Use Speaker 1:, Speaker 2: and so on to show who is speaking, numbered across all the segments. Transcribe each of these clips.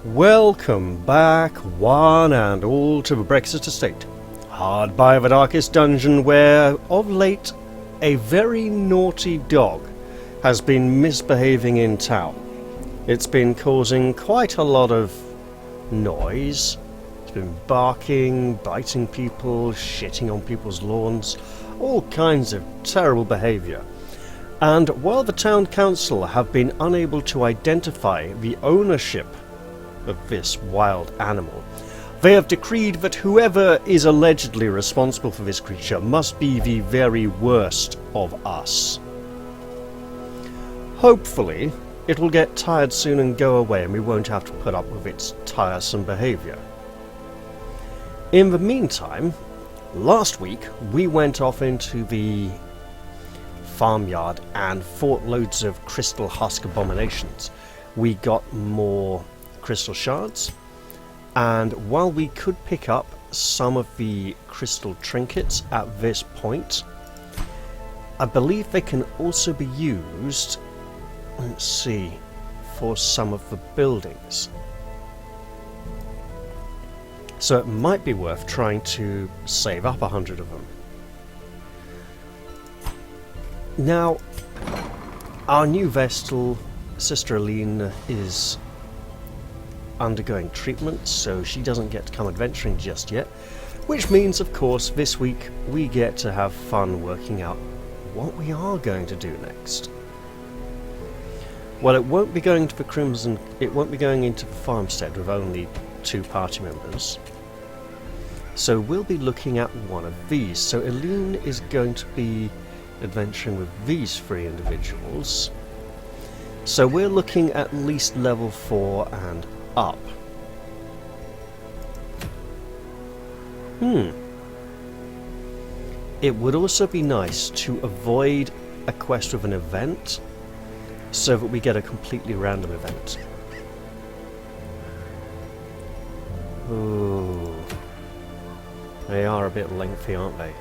Speaker 1: Welcome back, one and all, to the Brexit Estate, hard by the darkest dungeon where, of late, a very naughty dog has been misbehaving in town. It's been causing quite a lot of noise. It's been barking, biting people, shitting on people's lawns, all kinds of terrible behaviour. And while the town council have been unable to identify the ownership of this wild animal, they have decreed that whoever is allegedly responsible for this creature must be the very worst of us. Hopefully, it will get tired soon and go away and we won't have to put up with its tiresome behaviour. In the meantime, last week we went off into the farmyard and fought loads of crystal husk abominations. We got more crystal shards, and while we could pick up some of the crystal trinkets at this point, I believe they can also be used, let's see, for some of the buildings. So it might be worth trying to save up 100 of them. Now, our new Vestal, Sister Aline, is undergoing treatment, so she doesn't get to come adventuring just yet, which means, of course, this week we get to have fun working out what we are going to do next. Well, it won't be going to the Crimson, it won't be going into the farmstead with only 2 party members, so we'll be looking at one of these. So Aline is going to be adventuring with these 3 individuals, so we're looking at least level 4 and up. It would also be nice to avoid a quest with an event so that we get a completely random event. Ooh, they are a bit lengthy, aren't they?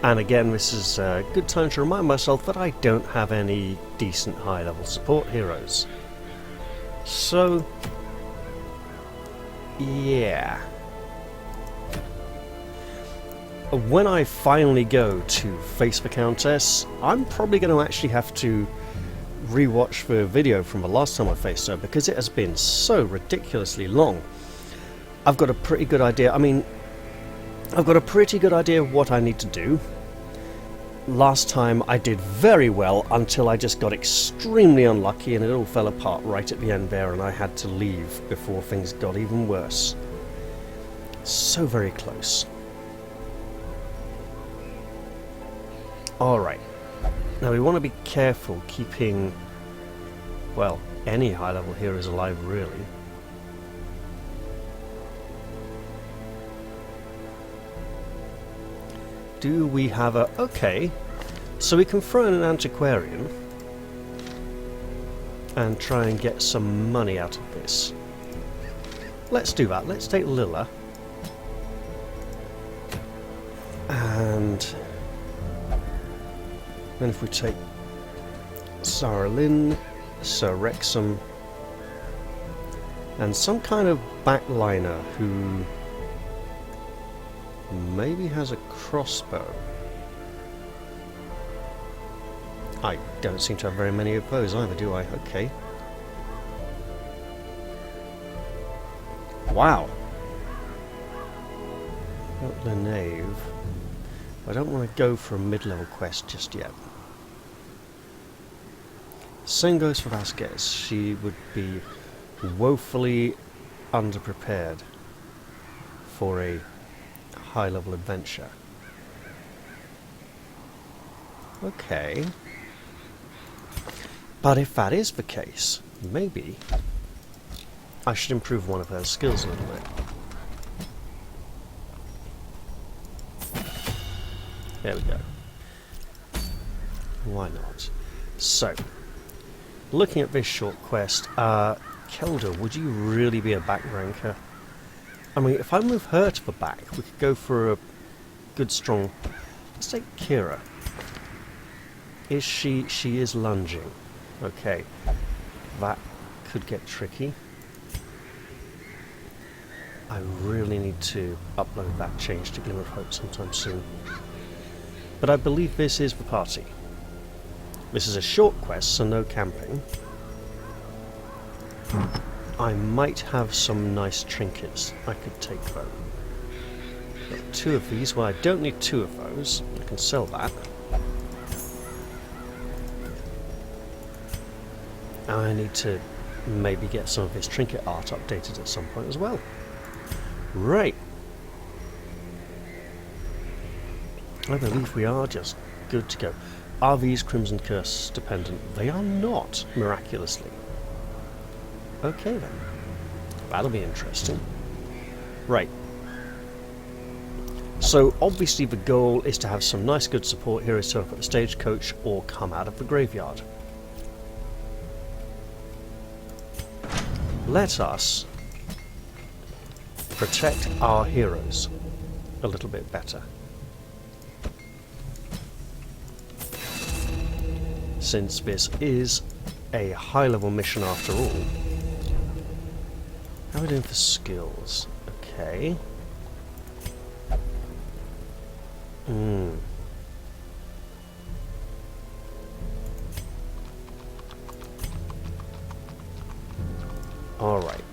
Speaker 1: And again, this is a good time to remind myself that I don't have any decent high-level support heroes. So, yeah. When I finally go to face the Countess, I'm probably going to actually have to rewatch the video from the last time I faced her, because it has been so ridiculously long. I've got a pretty good idea. I've got a pretty good idea of what I need to do. Last time I did very well until I just got extremely unlucky and it all fell apart right at the end there and I had to leave before things got even worse. So very close. Alright, now we want to be careful keeping, well, any high level heroes alive really. Do we have a... okay, so we can throw in an antiquarian and try and get some money out of this. Let's do that. Let's take Lilla. And then if we take Sarah Lynn, Sir Wrexham, and some kind of backliner who maybe has a crossbow. I don't seem to have very many of those either, do I? Okay. Wow. Not the knave. I don't want to go for a mid-level quest just yet. Same goes for Vasquez. She would be woefully underprepared for a high-level adventure. Okay. But if that is the case, maybe I should improve one of her skills a little bit. There we go. Why not? So, looking at this short quest, Kelda, would you really be a back ranker? I mean, if I move her to the back, we could go for a good strong... Let's take Kira. Is she is lunging. Okay, that could get tricky. I really need to upload that change to Glimmer of Hope sometime soon. But I believe this is the party. This is a short quest, so no camping. I might have some nice trinkets I could take though. Got 2 of these, well I don't need 2 of those. I can sell that. I need to maybe get some of this trinket art updated at some point as well. Right. I believe we are just good to go. Are these Crimson Curse dependent? They are not, miraculously. Okay then. That'll be interesting. Right. So obviously the goal is to have some nice good support heroes turn up at the stagecoach or come out of the graveyard. Let us protect our heroes a little bit better. Since this is a high-level mission after all. How are we doing for skills? Okay. Alright.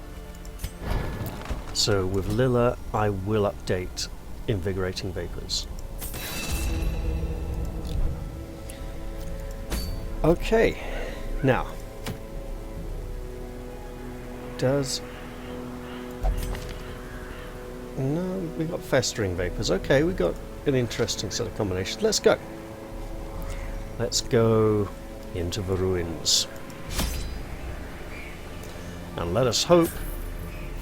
Speaker 1: So with Lilla, I will update Invigorating Vapors. Okay, now, no, we got Festering Vapors. Okay, we got an interesting set of combinations. Let's go. Let's go into the ruins. And let us hope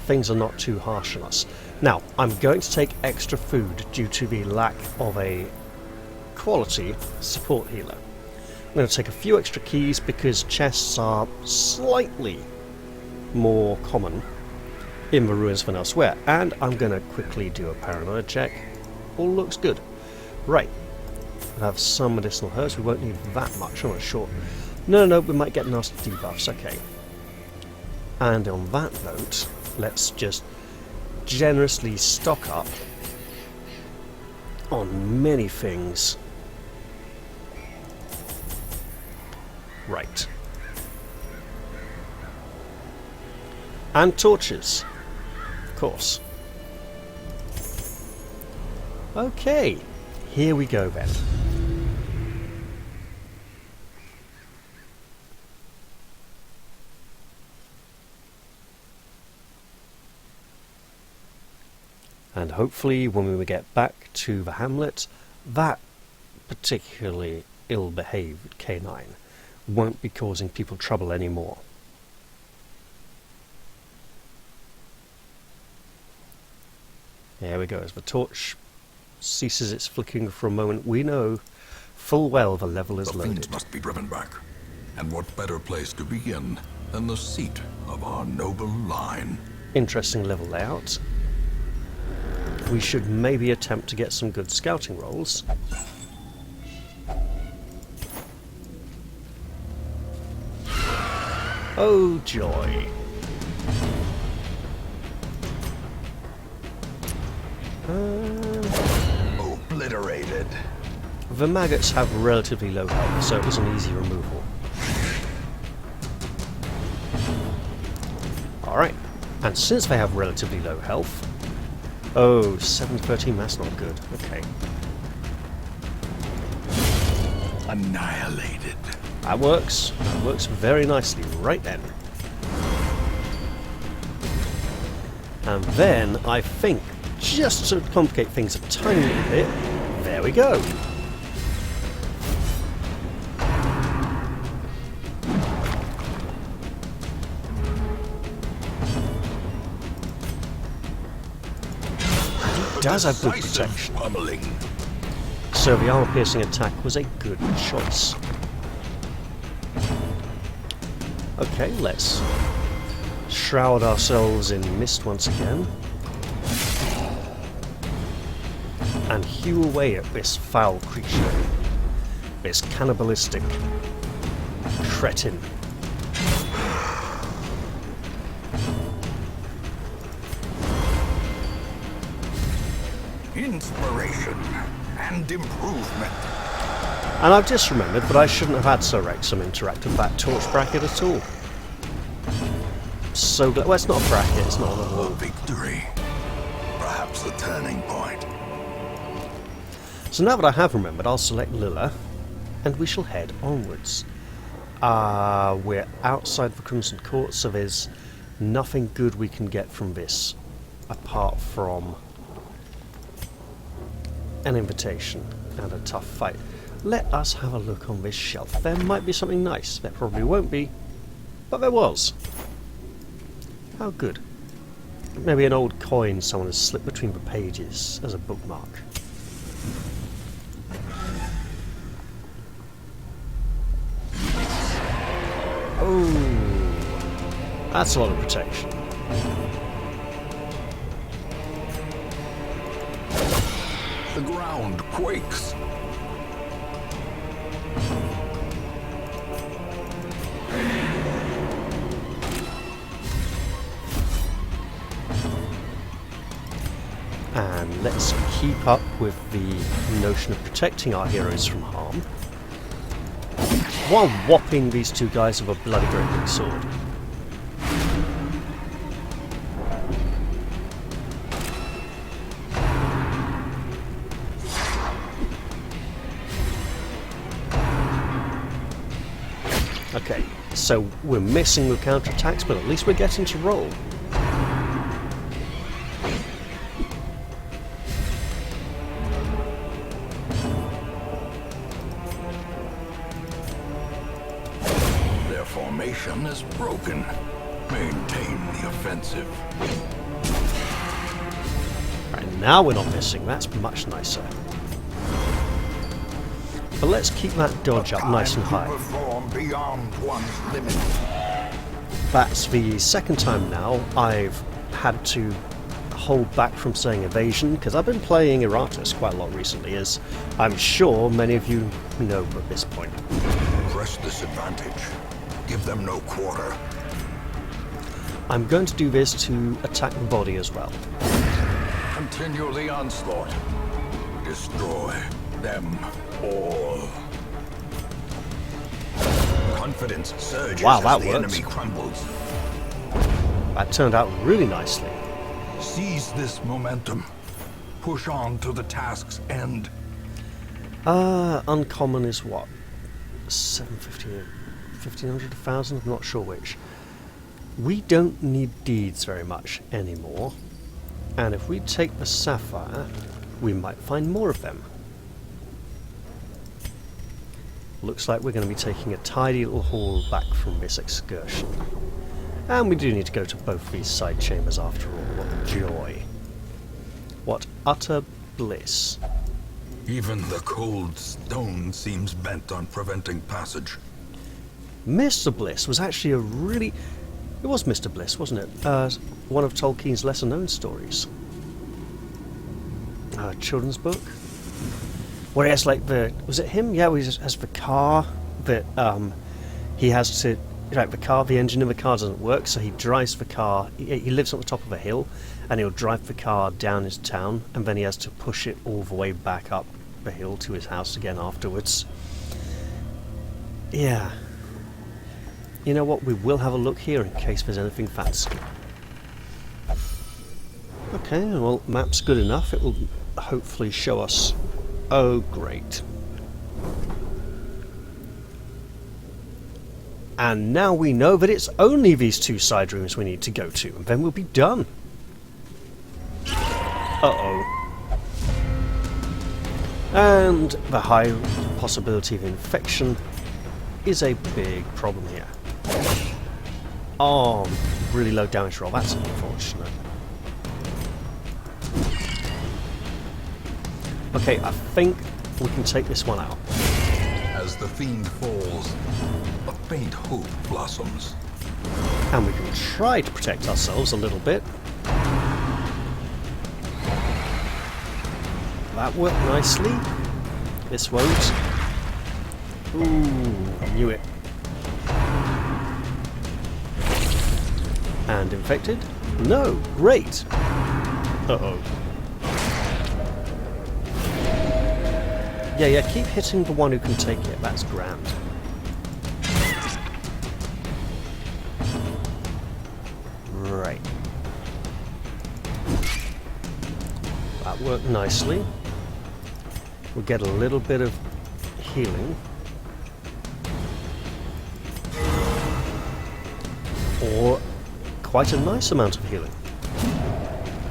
Speaker 1: things are not too harsh on us. Now, I'm going to take extra food due to the lack of a quality support healer. I'm going to take a few extra keys because chests are slightly more common in the ruins than elsewhere. And I'm going to quickly do a paranoia check. All looks good. Right. We have some medicinal herbs. We won't need that much. I'm not sure. No, we might get nasty debuffs. Okay. And on that note, let's just generously stock up on many things. Right. And torches, of course. Okay, here we go then. And hopefully when we get back to the hamlet, that particularly ill-behaved canine won't be causing people trouble anymore. There we go. As the torch ceases its flickering for a moment, we know full well the level is loaded.
Speaker 2: The fiends must be driven back. And what better place to begin than the seat of our noble line?
Speaker 1: Interesting level layout. We should maybe attempt to get some good scouting rolls. Oh joy.
Speaker 2: Obliterated.
Speaker 1: The maggots have relatively low health, so it was an easy removal. Alright, and since they have relatively low health... Oh, 713, that's not good. Okay.
Speaker 2: Annihilated.
Speaker 1: That works. That works very nicely right then. And then, I think, just to complicate things a tiny little bit, there we go. It does have good protection. So the armor-piercing attack was a good choice. Okay, let's shroud ourselves in mist once again. And hew away at this foul creature. This cannibalistic cretin.
Speaker 2: inspiration, and improvement.
Speaker 1: And I've just remembered that I shouldn't have had Sir Wrexham interact with that torch bracket at all. So glad. Well, it's not a bracket, it's not on the
Speaker 2: A
Speaker 1: wall.
Speaker 2: victory. Perhaps the turning point.
Speaker 1: So now that I have remembered, I'll select Lilla, and we shall head onwards. We're outside the Crimson Court, so there's nothing good we can get from this, apart from an invitation and a tough fight. Let us have a look on this shelf. There might be something nice. There probably won't be, but there was. How good. Maybe an old coin someone has slipped between the pages as a bookmark. Oh, that's a lot of protection.
Speaker 2: The ground quakes.
Speaker 1: And let's keep up with the notion of protecting our heroes from harm, while whopping these two guys with a bloody great big sword. Okay, so we're missing the counterattacks, but at least we're getting to roll.
Speaker 2: Their formation is broken. Maintain the offensive.
Speaker 1: Right, now we're not missing. That's much nicer. But let's keep that dodge up nice and high.
Speaker 2: Perform beyond one's limit.
Speaker 1: That's the second time now I've had to hold back from saying evasion, because I've been playing Erratus quite a lot recently, as I'm sure many of you know at this point.
Speaker 2: Press this advantage. Give them no quarter.
Speaker 1: I'm going to do this to attack the body as well.
Speaker 2: Continue the onslaught. Destroy them all. Confidence surges
Speaker 1: Wow, that
Speaker 2: as the
Speaker 1: works.
Speaker 2: enemy crumbles.
Speaker 1: That turned out really nicely.
Speaker 2: Seize this momentum. Push on to the task's end.
Speaker 1: Uncommon is what? 750, 1500, 1000? I'm not sure which. We don't need deeds very much anymore. And if we take the sapphire, we might find more of them. Looks like we're going to be taking a tidy little haul back from this excursion. And we do need to go to both these side chambers after all. What joy. What utter bliss.
Speaker 2: Even the cold stone seems bent on preventing passage.
Speaker 1: Mr. Bliss was actually a really... It was Mr. Bliss, wasn't it? One of Tolkien's lesser-known stories. A children's book? Where he has like the... Was it him? Yeah, where he has the car that he has to... Like the car, the engine of the car doesn't work, so he drives the car... He lives on the top of a hill, and he'll drive the car down his town, and then he has to push it all the way back up the hill to his house again afterwards. Yeah. You know what? We will have a look here in case there's anything fancy. Okay, well, map's good enough. It will hopefully show us... Oh, great. And now we know that it's only these two side rooms we need to go to, and then we'll be done. Uh-oh. And the high possibility of infection is a big problem here. Oh, really low damage roll. That's unfortunate. Okay, I think we can take this one out.
Speaker 2: As the fiend falls, a faint hope blossoms.
Speaker 1: And we can try to protect ourselves a little bit. That worked nicely. This won't. Ooh, I knew it. And infected? No, great. Uh-oh. Yeah, keep hitting the one who can take it. That's grand. Right. That worked nicely. We'll get a little bit of healing. Or quite a nice amount of healing.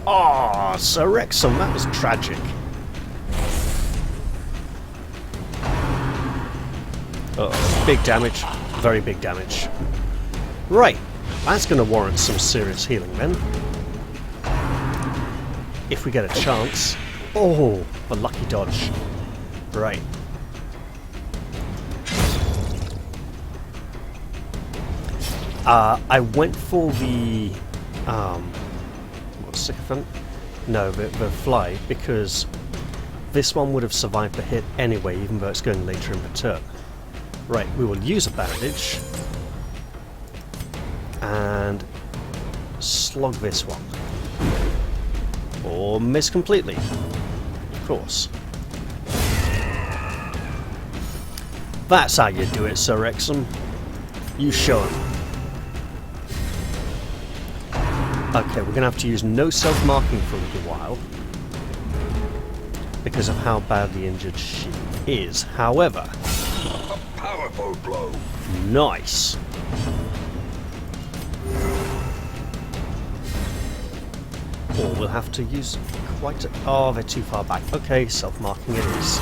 Speaker 1: Ah, Sir Wrexham, that was tragic. Uh-oh, big damage. Very big damage. Right, that's going to warrant some serious healing then. If we get a chance. Oh, a lucky dodge. Right. I went for the sycophant? No, the fly, because this one would have survived the hit anyway, even though it's going later in the turn. Right, we will use a bandage and slog this one. Or miss completely. Of course. That's how you do it, Sir Wrexham. You show him. Okay, we're going to have to use no self-marking for a little while because of how badly injured she is. However,
Speaker 2: A powerful blow.
Speaker 1: nice. Or we'll have to use quite a... Oh, they're too far back. Okay, self-marking it is.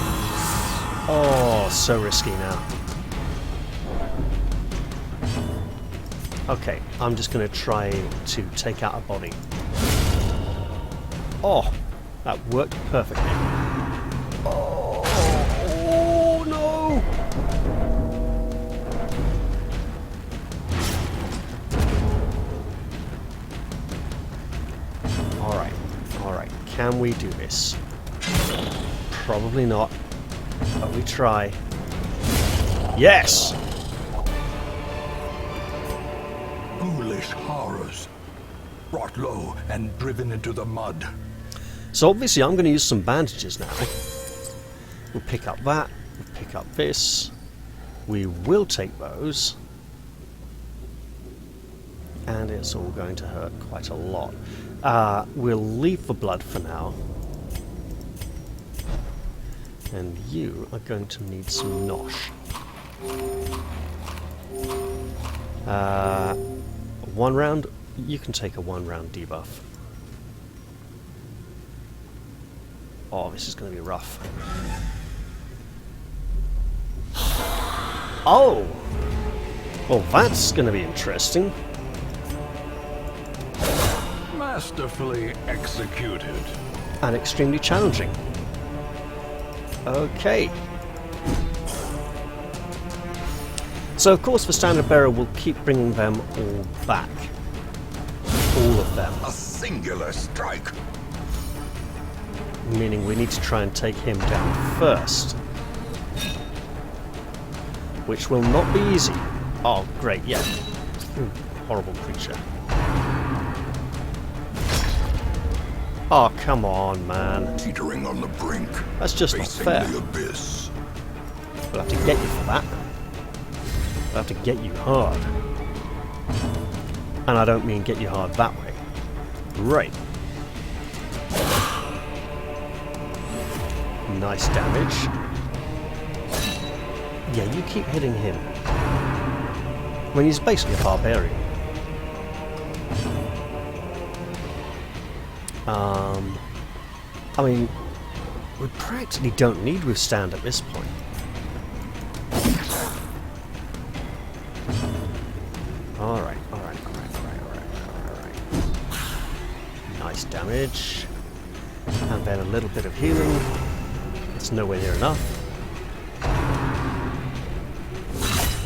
Speaker 1: Oh, so risky now. Okay, I'm just going to try to take out a body. Oh, that worked perfectly. Oh, oh no! Alright, can we do this? Probably not, but we try. Yes!
Speaker 2: Ghoulish horrors. Brought low and driven into the mud.
Speaker 1: So obviously I'm going to use some bandages now. We'll pick up that, we'll pick up this. We will take those. And it's all going to hurt quite a lot. We'll leave the blood for now. And you are going to need some nosh. 1 round? You can take a 1 round debuff. Oh, this is going to be rough. Oh! Well, that's going to be interesting.
Speaker 2: Masterfully executed.
Speaker 1: And extremely challenging. Okay. So, of course, the standard bearer will keep bringing them all back. All of them.
Speaker 2: A singular strike.
Speaker 1: Meaning we need to try and take him down first. Which will not be easy. Oh, great, yeah. Horrible creature. Oh, come on, man.
Speaker 2: Teetering on the brink.
Speaker 1: That's just not
Speaker 2: Facing
Speaker 1: fair.
Speaker 2: the abyss.
Speaker 1: We'll have to get you for that. We'll have to get you hard. And I don't mean get you hard that way. Right. Nice damage. Yeah, you keep hitting him. I mean, he's basically a barbarian. I mean, we practically don't need withstand at this point. Alright. Nice damage. And then a little bit of healing. It's nowhere near enough.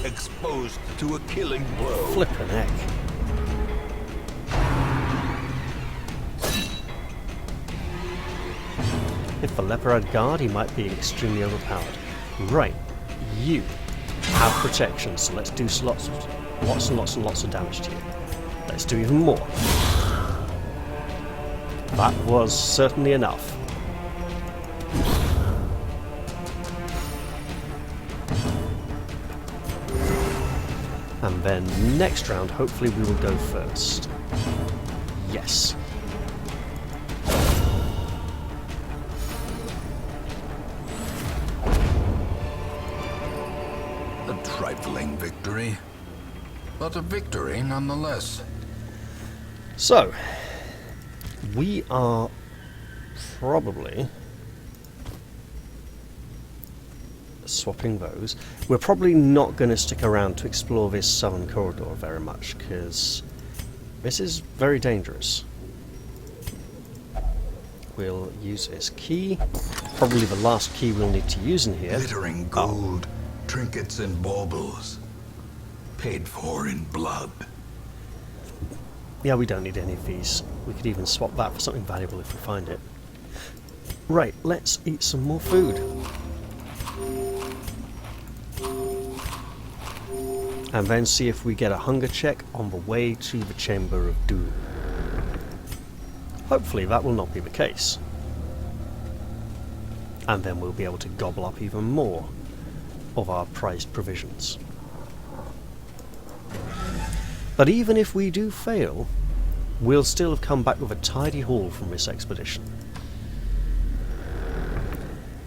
Speaker 2: Exposed to a killing blow.
Speaker 1: Flippin' heck. If the leper had guard, he might be extremely overpowered. Right, you have protection, so let's do lots and lots of damage to you. Let's do even more. That was certainly enough. And then next round, hopefully we will go first. Yes.
Speaker 2: A trifling victory, but a victory nonetheless.
Speaker 1: So, we are probably swapping those. We're probably not going to stick around to explore this southern corridor very much, because this is very dangerous. We'll use this key, probably the last key we'll need to use in here.
Speaker 2: Glittering gold, trinkets and baubles, paid for in blood.
Speaker 1: Yeah, we don't need any of these. We could even swap that for something valuable if we find it. Right, let's eat some more food. And then see if we get a hunger check on the way to the Chamber of Doom. Hopefully that will not be the case. And then we'll be able to gobble up even more of our prized provisions. But even if we do fail, we'll still have come back with a tidy haul from this expedition.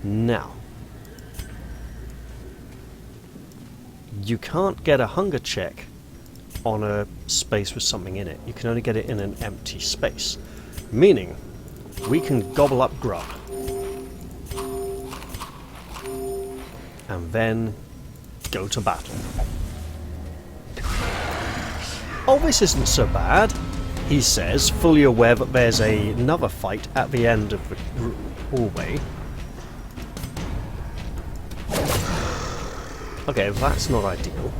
Speaker 1: Now, you can't get a hunger check on a space with something in it. You can only get it in an empty space. Meaning, we can gobble up grub. And then go to battle. Oh, this isn't so bad, he says, fully aware that there's another fight at the end of the hallway. Okay, that's not ideal.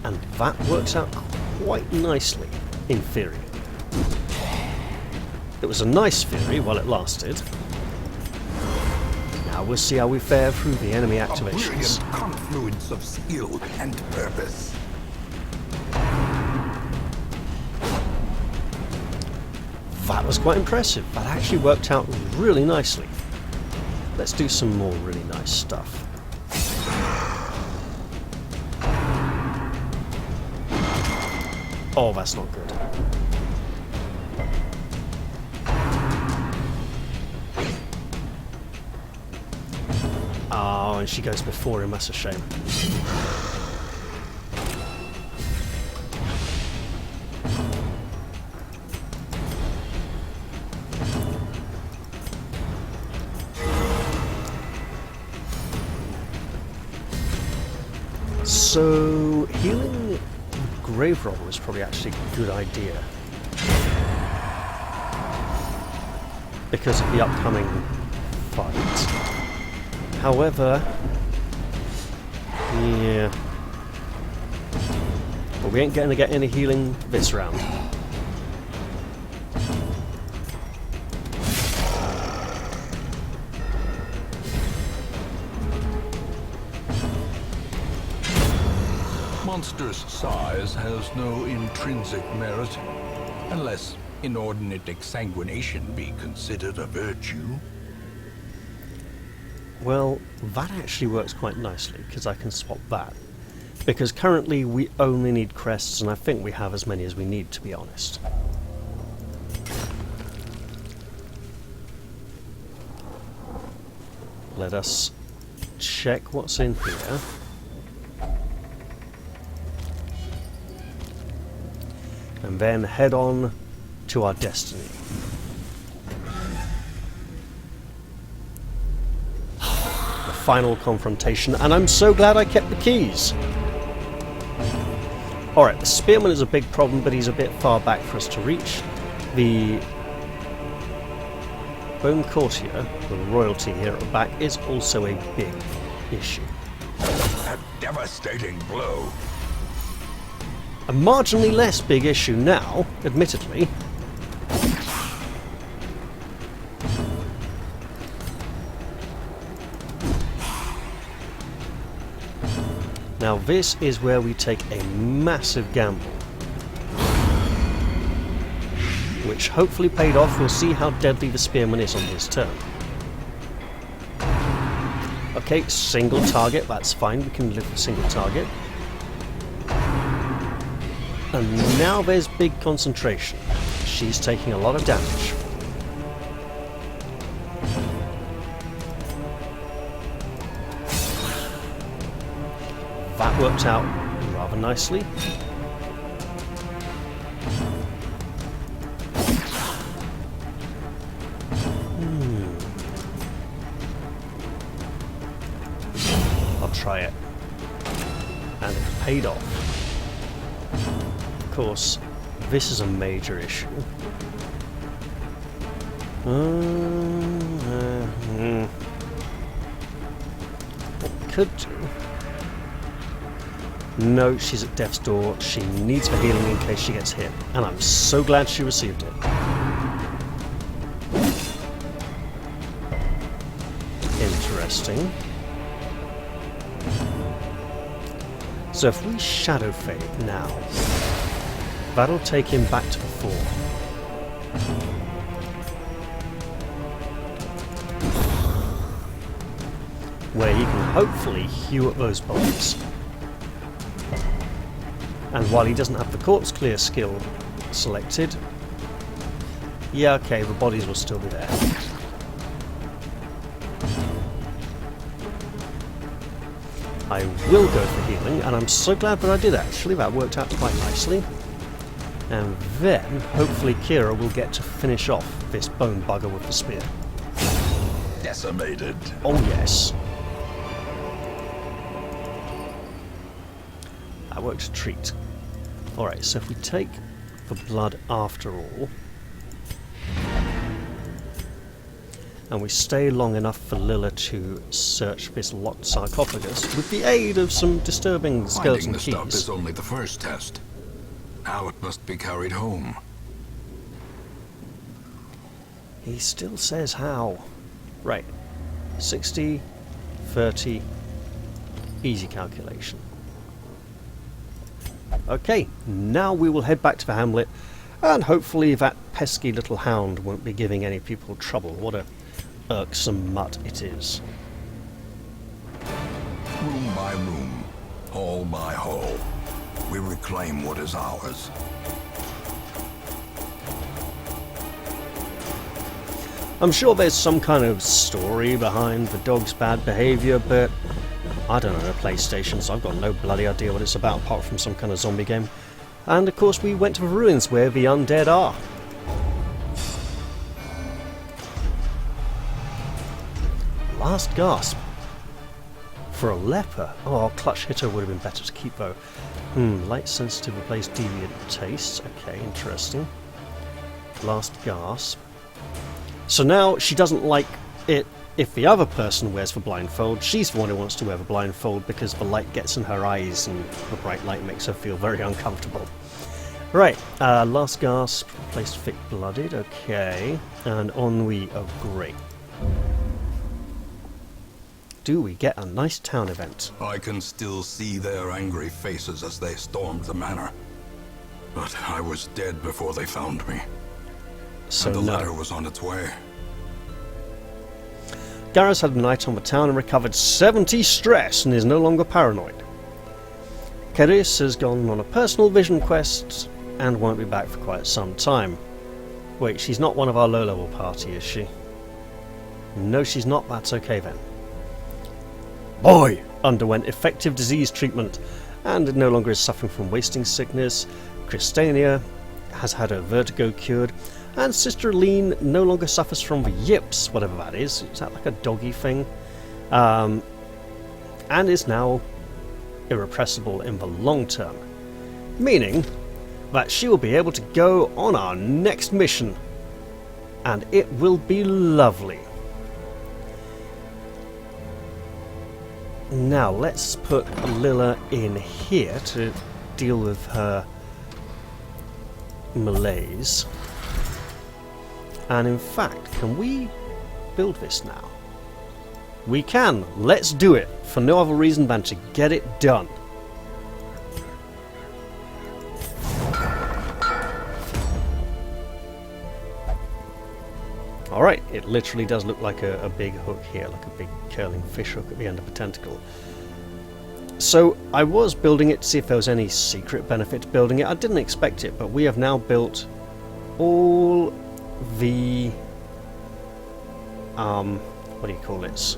Speaker 1: And that works out quite nicely, in theory. It was a nice theory while it lasted. Now we'll see how we fare through the enemy activations.
Speaker 2: A brilliant confluence of skill and purpose.
Speaker 1: That was quite impressive. That actually worked out really nicely. Let's do some more really nice stuff. Oh, that's not good. Oh, and she goes before him, that's a shame. So, healing Grave Robber is probably actually a good idea. Because of the upcoming fight. However, yeah. But we ain't going to get any healing this round.
Speaker 2: Monstrous size has no intrinsic merit, unless inordinate exsanguination be considered a virtue.
Speaker 1: Well, that actually works quite nicely, because I can swap that. Because currently we only need crests, and I think we have as many as we need, to be honest. Let us check what's in here. And then head on to our destiny. The final confrontation, and I'm so glad I kept the keys. Alright, the spearman is a big problem, but he's a bit far back for us to reach. The bone courtier, the royalty here at the back, is also a big issue.
Speaker 2: A devastating blow.
Speaker 1: A marginally less big issue now, admittedly. Now this is where we take a massive gamble. Which hopefully paid off. We'll see how deadly the spearman is on his turn. Okay, single target, that's fine. We can live with single target. And now there's big concentration. She's taking a lot of damage. That worked out rather nicely. I'll try it. And it paid off. Of course, this is a major issue. What we could do... No, she's at death's door. She needs the healing in case she gets hit. And I'm so glad she received it. Interesting. So if we Shadow Fade now, that'll take him back to the fore. Where he can hopefully hew at those bodies. And while he doesn't have the corpse clear skill selected, yeah, okay, the bodies will still be there. I will go for healing, and I'm so glad that I did actually. That worked out quite nicely. And then, hopefully Kira will get to finish off this bone bugger with the spear.
Speaker 2: Decimated.
Speaker 1: Oh yes. That worked a treat. Alright, so if we take the blood after all, and we stay long enough for Lilla to search this locked sarcophagus with the aid of some disturbing skeleton
Speaker 2: Finding the stuff
Speaker 1: keys.
Speaker 2: is only the first test. Now it must be carried home.
Speaker 1: He still says how. Right. 60, 30, easy calculation. Okay, now we will head back to the hamlet, and hopefully that pesky little hound won't be giving any people trouble. What a irksome mutt it is.
Speaker 2: Room by room, hall by hall, we reclaim what is ours.
Speaker 1: I'm sure there's some kind of story behind the dog's bad behaviour, but I don't own a PlayStation, so I've got no bloody idea what it's about apart from some kind of zombie game. And of course we went to the ruins where the undead are. Last gasp. For a leper. Oh, clutch hitter would have been better to keep though. Light sensitive replace deviant tastes. Okay, interesting. Last gasp. So now she doesn't like it if the other person wears the blindfold. She's the one who wants to wear the blindfold because the light gets in her eyes and the bright light makes her feel very uncomfortable. Right, last gasp, replaced thick blooded, okay. And ennui of great. Do we get a nice town event?
Speaker 2: I can still see their angry faces as they stormed the manor. But I was dead before they found me.
Speaker 1: So
Speaker 2: and the
Speaker 1: no.
Speaker 2: letter was on its way.
Speaker 1: Garrus had a night on the town and recovered 70 stress and is no longer paranoid. Keris has gone on a personal vision quest and won't be back for quite some time. Wait, she's not one of our low-level party, is she? No, she's not. That's okay then. Boy underwent effective disease treatment and no longer is suffering from wasting sickness. Christania has had her vertigo cured. And Sister Aline no longer suffers from the yips, whatever that is. Is that like a doggy thing? And is now irrepressible in the long term. Meaning that she will be able to go on our next mission. And it will be lovely. Now let's put Lilla in here to deal with her malaise. And in fact, can we build this now? We can. Let's do it, for no other reason than to get it done. Alright, it literally does look like a big hook here, like a big curling fish hook at the end of a tentacle. So I was building it to see if there was any secret benefit to building it. I didn't expect it, but we have now built all the what do you call it?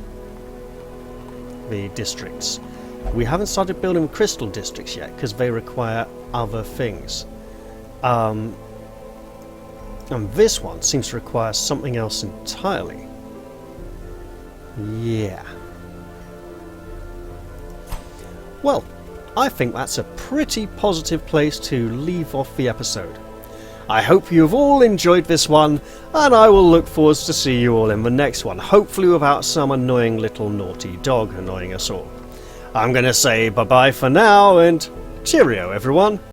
Speaker 1: The districts. We haven't started building crystal districts yet because they require other things. And this one seems to require something else entirely. Yeah. Well, I think that's a pretty positive place to leave off the episode. I hope you have all enjoyed this one, and I will look forward to see you all in the next one, hopefully without some annoying little naughty dog annoying us all. I'm going to say bye-bye for now, and cheerio everyone.